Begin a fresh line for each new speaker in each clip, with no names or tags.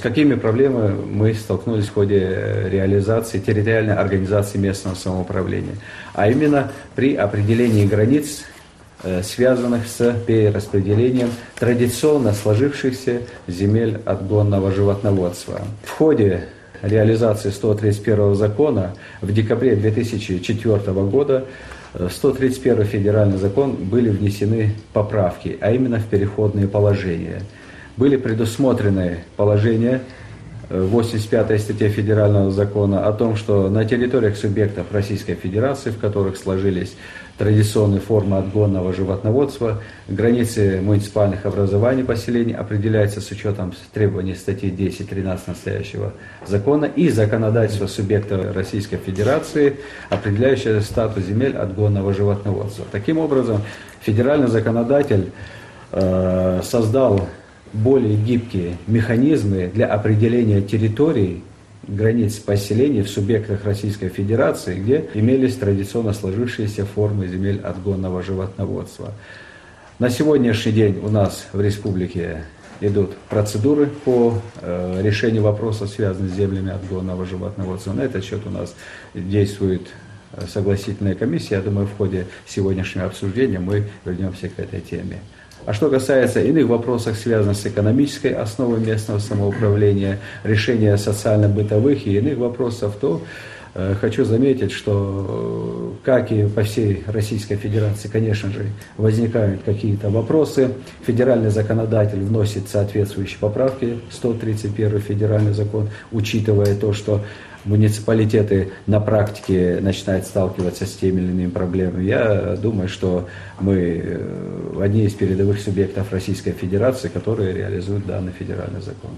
какими проблемами мы столкнулись в ходе реализации территориальной организации местного самоуправления, а именно при определении границ, связанных с перераспределением традиционно сложившихся земель отгонного животноводства. В ходе реализации 131 закона в декабре 2004 года в 131 федеральный закон были внесены поправки, а именно в переходные положения. Были предусмотрены положения 85 статье федерального закона о том, что на территориях субъектов Российской Федерации, в которых сложились традиционные формы отгонного животноводства, границы муниципальных образований поселений определяются с учетом требований статьи 10-13 настоящего закона и законодательства субъекта Российской Федерации, определяющего статус земель отгонного животноводства. Таким образом, федеральный законодатель создал более гибкие механизмы для определения территорий, границ поселений в субъектах Российской Федерации, где имелись традиционно сложившиеся формы земель отгонного животноводства. На сегодняшний день у нас в республике идут процедуры по решению вопросов, связанных с землями отгонного животноводства. На этот счет у нас действует согласительная комиссия. Я думаю, в ходе сегодняшнего обсуждения мы вернемся к этой теме. А что касается иных вопросов, связанных с экономической основой местного самоуправления, решения социально-бытовых и иных вопросов, то хочу заметить, что, как и по всей Российской Федерации, конечно же, возникают какие-то вопросы. Федеральный законодатель вносит соответствующие поправки, 131 федеральный закон, учитывая то, что муниципалитеты на практике начинают сталкиваться с теми или иными проблемами. Я думаю, что мы одни из передовых субъектов Российской Федерации, которые реализуют данный федеральный закон.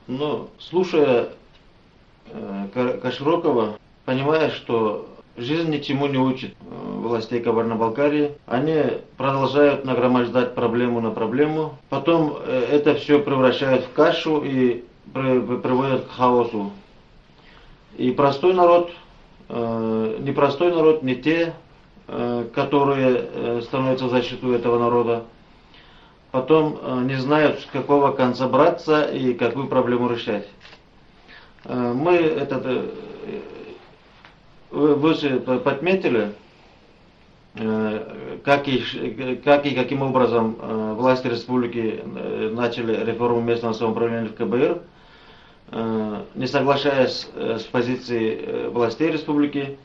Но слушая Каширокова, понимая, что жизнь ничему не учит властей Кабардино-Балкарии, они продолжают нагромождать проблему на проблему, потом это все превращают в кашу и приводят к хаосу. И простой народ, непростой народ, не те, которые становятся в защиту этого народа, потом не знают, с какого конца браться и какую проблему решать. Мы выше подметили, как и каким образом власти республики начали реформу местного самоуправления в КБР, не соглашаясь с позицией властей республики.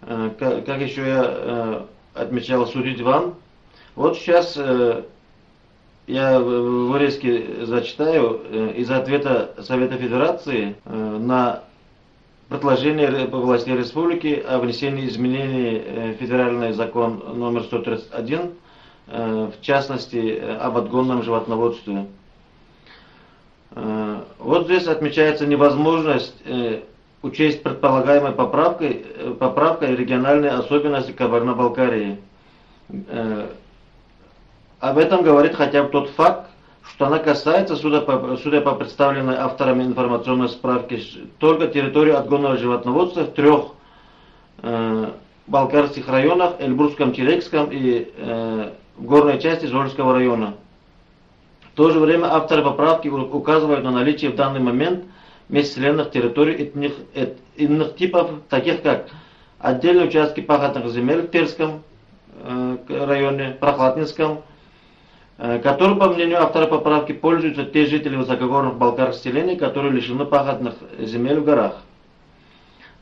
Как еще я отмечал, судить вам. Вот сейчас я вырезки зачитаю из ответа Совета Федерации на предложение властей республики о внесении изменений в федеральный закон номер 131, в частности об отгонном животноводстве. Вот здесь отмечается невозможность учесть предполагаемой поправкой региональные особенности Кабардино-Балкарии. Об этом говорит хотя бы тот факт, что она касается, судя по представленной авторами информационной справки, только территории отгонного животноводства в 3 балкарских районах, Эльбрусском, Терекском и в горной части Зольского района. В то же время авторы поправки указывают на наличие в данный момент межселенных территорий иных типов, таких как отдельные участки пахотных земель в Терском районе, Прохладнинском, которые, по мнению автора поправки, пользуются те жители высокогорных балкарских селений, которые лишены пахотных земель в горах.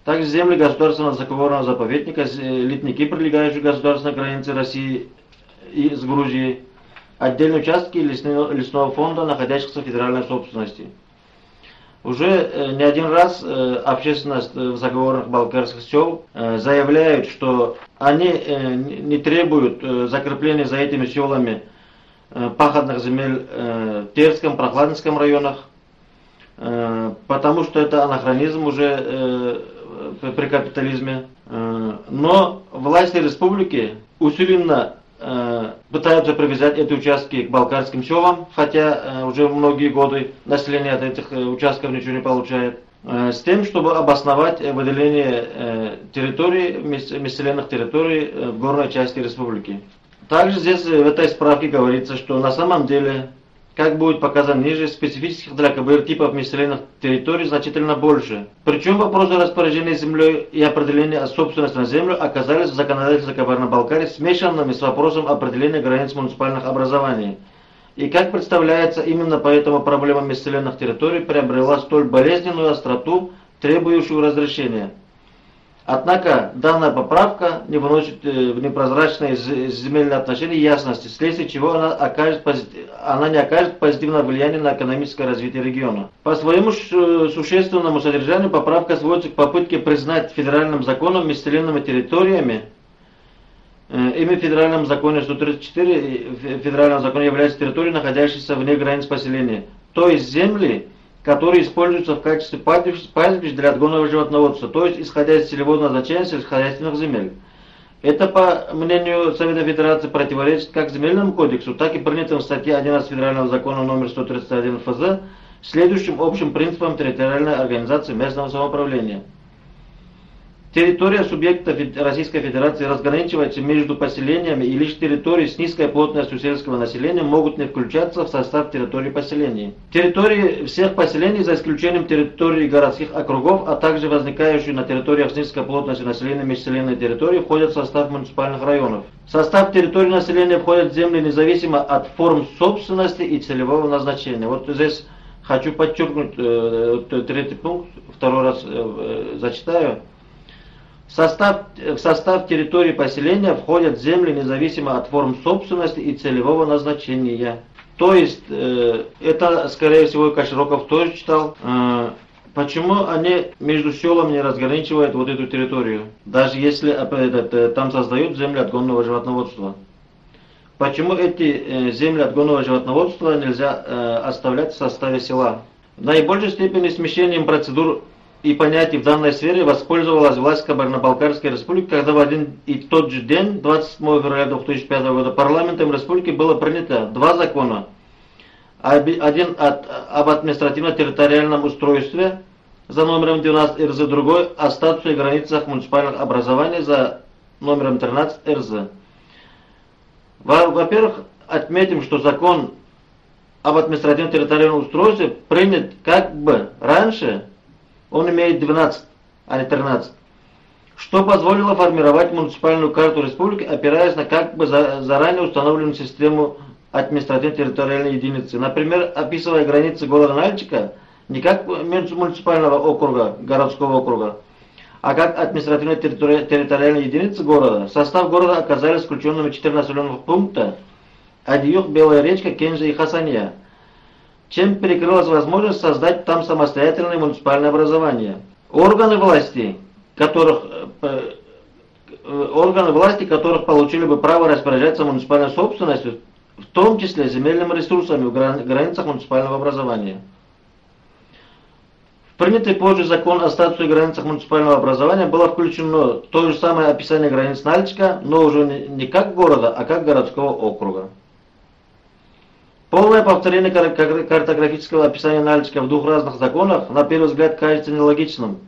Также земли государственного высокогорного заповедника, ледники, прилегающие к государственной границе России и с Грузией, отдельные участки лесного фонда, находящихся в федеральной собственности. Уже не один раз общественность высокогорных балкарских сел заявляют, что они не требуют закрепления за этими селами пахотных земель в Терском, Прохладнинском районах, потому что это анахронизм уже при капитализме. Но власти республики усиленно пытаются привязать эти участки к балкарским селам, хотя уже многие годы население от этих участков ничего не получает, с тем, чтобы обосновать выделение территорий, межселенных территорий в горной части республики. Также здесь в этой справке говорится, что на самом деле, как будет показано ниже, специфических для КБР типов межселенных территорий значительно больше. Причем вопросы распоряжения землей и определения собственности на землю оказались в законодательстве Кабарно-Балкарии смешанными с вопросом определения границ муниципальных образований. И как представляется, именно поэтому проблема межселенных территорий приобрела столь болезненную остроту, требующую разрешения. Однако данная поправка не вносит в непрозрачные земельные отношения ясности, вследствие чего она не окажет позитивного влияния на экономическое развитие региона. По своему существенному содержанию поправка сводится к попытке признать федеральным законом межселенными территориями. Ими в федеральном законе 134 федерального закона является территорией, находящейся вне границ поселения, то есть земли, которые используются в качестве пастбищ для отгонного животноводства, то есть исходя из целевого назначения сельскохозяйственных земель. Это, по мнению Совета Федерации, противоречит как Земельному кодексу, так и принятым в статье 11 Федерального закона номер 131 ФЗ, следующим общим принципам территориальной организации местного самоуправления. Территория субъекта Российской Федерации разграничивается между поселениями, и лишь территории с низкой плотностью сельского населения могут не включаться в состав территории поселений. Территории всех поселений, за исключением территорий городских округов, а также возникающие на территориях с низкой плотностью населения межселенные территории, входят в состав муниципальных районов. В состав территории населения входят земли независимо от форм собственности и целевого назначения. Вот здесь хочу подчеркнуть третий пункт, второй раз зачитаю. В состав территории поселения входят земли независимо от форм собственности и целевого назначения. То есть, это, скорее всего, Кашироков тоже читал. Почему они между селами не разграничивают вот эту территорию, даже если там создают земли отгонного животноводства? Почему эти земли отгонного животноводства нельзя оставлять в составе села? В наибольшей степени смещением процедур и понятий в данной сфере воспользовалась власть Кабарно-Балкарской республики, когда в один и тот же день, 27 февраля 2005 года, парламентом республики было принято два закона. Один об административно-территориальном устройстве за номером 12 РЗ, другой о статусе и границах муниципальных образований за номером 13 РЗ. Во-первых, отметим, что закон об административно-территориальном устройстве принят как бы раньше. Он имеет 12, а не 13, что позволило формировать муниципальную карту республики, опираясь на как бы заранее установленную систему административно-территориальной единицы. Например, описывая границы города Нальчика не как муниципального округа, городского округа, а как административно-территориальной единицы города. В состав города оказались включенными 4 населенных пункта: Адиюх, Белая речка, Кенжа и Хасания, чем перекрылась возможность создать там самостоятельное муниципальное образование. Органы власти, которых получили бы право распоряжаться муниципальной собственностью, в том числе земельными ресурсами в границах муниципального образования. В принятый позже закон о статусе и границах муниципального образования было включено то же самое описание границ Нальчика, но уже не как города, а как городского округа. Полное повторение картографического описания Нальчика в двух разных законах на первый взгляд кажется нелогичным,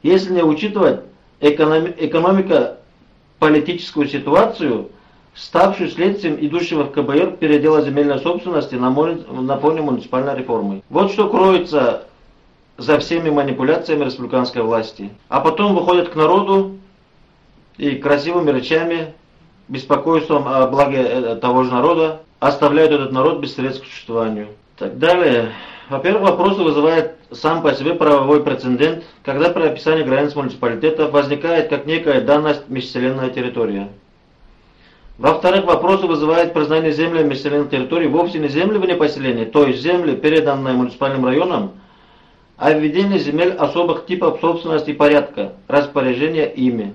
если не учитывать экономико-политическую ситуацию, ставшую следствием идущего в КБР передела земельной собственности на фоне муниципальной реформы. Вот что кроется за всеми манипуляциями республиканской власти. А потом выходят к народу и красивыми речами, беспокойством о благе того же народа, оставляют этот народ без средств к существованию. Так далее. Во-первых, вопросы вызывает сам по себе правовой прецедент, когда при описании границ муниципалитета возникает как некая данность межселенная территория. Во-вторых, вопросы вызывает признание земли межселенной территории вовсе не земли вне поселения, то есть земли, переданные муниципальным районам, а введение земель особых типов собственности и порядка, распоряжения ими.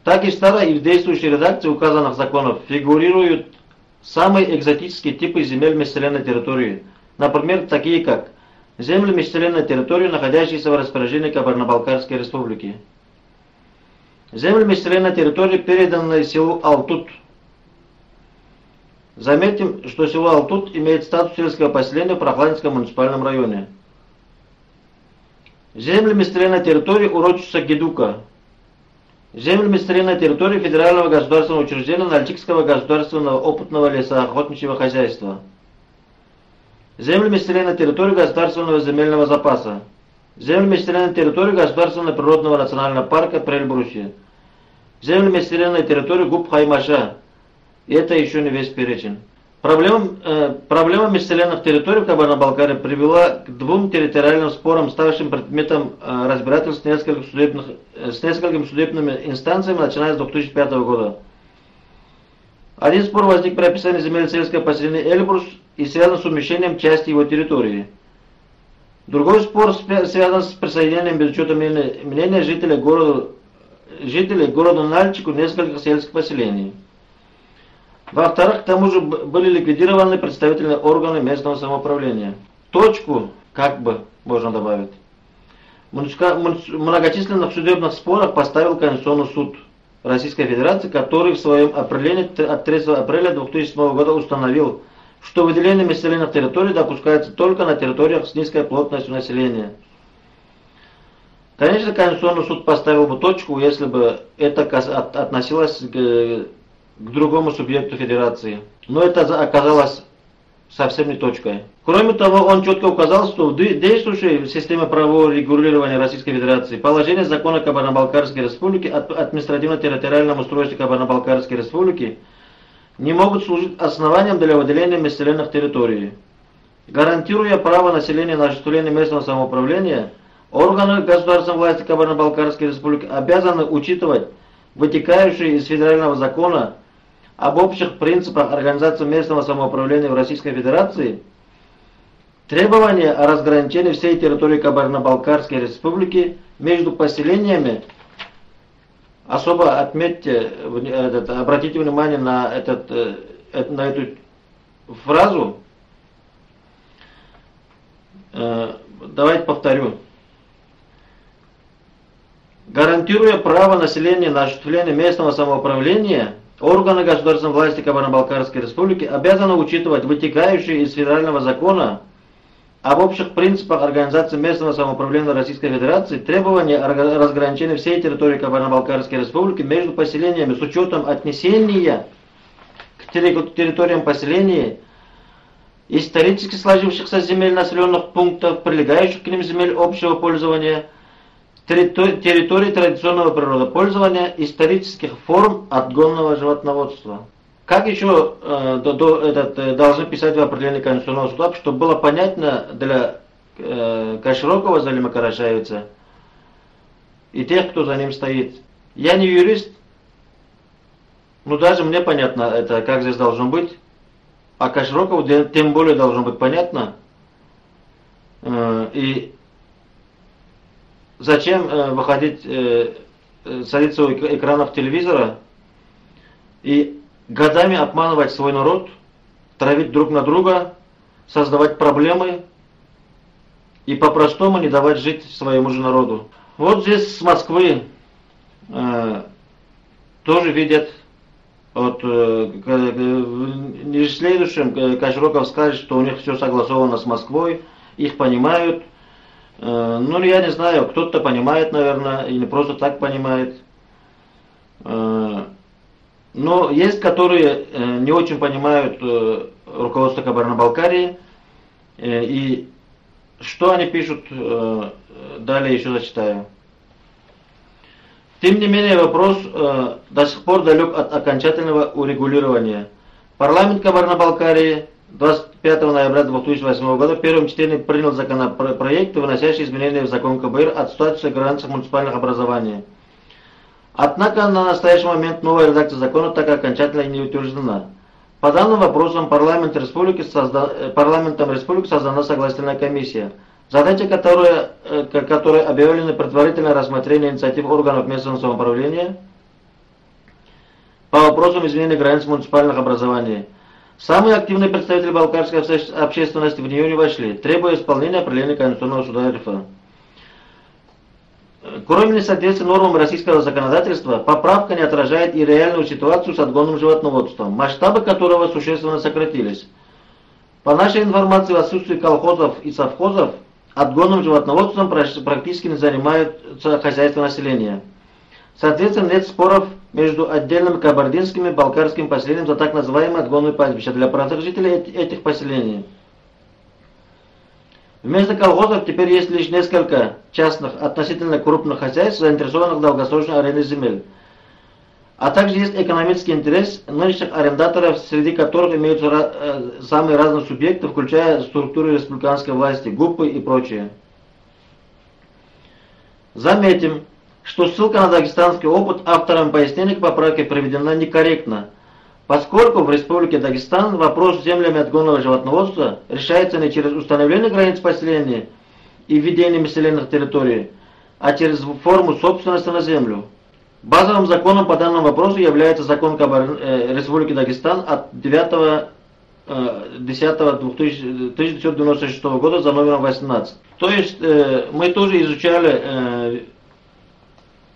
Так и в старой, и в действующей редакции указанных законов фигурируют самые экзотические типы земель межселенной территории. Например, такие как земли межселенной территории, находящиеся в распоряжении Кабарно-Балкарской республики. Земли межселенной территории, переданные селу Алтут. Заметим, что село Алтут имеет статус сельского поселения в Прохладинском муниципальном районе. Земли межселенной территории урочища Гедука. Землями с на территории федерального государственного учреждения Нальчикского государственного опытного лесоохотничьего хозяйства. Землями с на территории государственного земельного запаса. Землями с на территории государственного природного национального парка Прельбрусье. Землями с на территории ГУП Хаймаша. И это еще не весь перечень. Проблема межселенных территорий в Кабарно-Балкарии привела к двум территориальным спорам, ставшим предметом разбирательств с несколькими судебными инстанциями, начиная с 2005 года. Один спор возник при описании земель сельского поселения Эльбрус и связан с умещением части его территории. Другой спор связан с присоединением без учета мнения жителей города Нальчику нескольких сельских поселений. Во-вторых, к тому же были ликвидированы представительные органы местного самоуправления. Точку, как бы, можно добавить. В многочисленных судебных спорах поставил Конституционный суд Российской Федерации, который в своем определении от 3 апреля 2007 года установил, что выделение межселенных территорий допускается только на территориях с низкой плотностью населения. Конечно, Конституционный суд поставил бы точку, если бы это относилось к другому субъекту федерации. Но это оказалось совсем не точкой. Кроме того, он четко указал, что в действующей системе правового регулирования Российской Федерации положение закона Кабарно-Балкарской Республики о административно-территориальном устройстве Кабарно-Балкарской Республики не могут служить основанием для выделения межселенных территорий. Гарантируя право населения на осуществление местного самоуправления, органы государственной власти Кабарно-Балкарской Республики обязаны учитывать вытекающие из федерального закона об общих принципах организации местного самоуправления в Российской Федерации требования о разграничении всей территории Кабарно-Балкарской Республики между поселениями. Особо отметьте, обратите внимание на эту фразу. Давайте повторю. Гарантируя право населения на осуществление местного самоуправления, органы государственной власти Кабарно-Балкарской Республики обязаны учитывать вытекающие из федерального закона об общих принципах организации местного самоуправления Российской Федерации требования о разграничении всей территории Кабарно-Балкарской Республики между поселениями с учетом отнесения к территориям поселений исторически сложившихся земель населенных пунктов, прилегающих к ним земель общего пользования, территории традиционного природопользования, исторических форм отгонного животноводства. Как еще должны писать в определении Конституционного суда, чтобы было понятно для Каширокова Залима Карашаевича и тех, кто за ним стоит. Я не юрист, но даже мне понятно, это как здесь должно быть, а Каширокову тем более должно быть понятно. И зачем выходить, садиться у экранов телевизора и годами обманывать свой народ, травить друг на друга, создавать проблемы и по-простому не давать жить своему же народу. Вот здесь с Москвы тоже видят, вот в следующем Кашироков скажет, что у них все согласовано с Москвой, их понимают. Ну, я не знаю, кто-то понимает, наверное, или просто так понимает. Но есть, которые не очень понимают руководство Кабарно-Балкарии. И что они пишут, далее еще зачитаю. Тем не менее, вопрос до сих пор далек от окончательного урегулирования. Парламент Кабарно-Балкарии 25 ноября 2008 года в первом чтении принял законопроект, выносящий изменения в закон КБР от статуса границ муниципальных образований. Однако на настоящий момент новая редакция закона так окончательно не утверждена. По данным вопросам парламентом республики создана согласительная комиссия, задача которой объявлено предварительное рассмотрение инициатив органов местного самоуправления по вопросам изменения границ муниципальных образований. Самые активные представители балкарской общественности в нее не вошли, требуя исполнения определения Конституционного суда РФ. Кроме несоответствия нормам российского законодательства, поправка не отражает и реальную ситуацию с отгонным животноводством, масштабы которого существенно сократились. По нашей информации, в отсутствии колхозов и совхозов, отгонным животноводством практически не занимаются хозяйства населения. Соответственно, нет споров между отдельными кабардинскими и балкарскими поселениями за так называемые отгонные пастбища для простых жителей этих поселений. Вместо колхозов теперь есть лишь несколько частных, относительно крупных хозяйств, заинтересованных в долгосрочной аренде земель. А также есть экономический интерес нынешних арендаторов, среди которых имеются самые разные субъекты, включая структуры республиканской власти, ГУПы и прочее. Заметим, что ссылка на дагестанский опыт автором пояснений к поправке приведена некорректно, поскольку в Республике Дагестан вопрос с землями отгонного животноводства решается не через установление границ поселения и введение населенных территорий, а через форму собственности на землю. Базовым законом по данному вопросу является закон Республики Дагестан от 9.10.1996 года за номером 18. То есть мы тоже изучали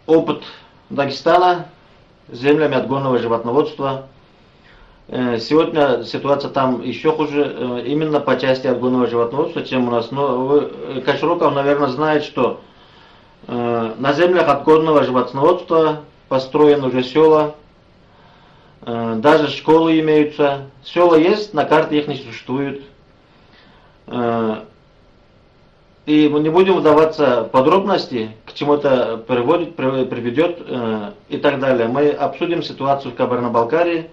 опыт Дагестана с землями отгонного животноводства. Сегодня ситуация там еще хуже, именно по части отгонного животноводства, чем у нас. Но Кашироков, наверное, знает, что на землях отгонного животноводства построены уже села, даже школы имеются. Села есть, на карте их не существует. И мы не будем вдаваться в подробности, к чему это приведет и так далее. Мы обсудим ситуацию в Кабардино-Балкарии,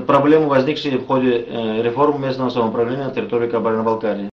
проблемы, возникшие в ходе реформы местного самоуправления на территории Кабардино-Балкарии.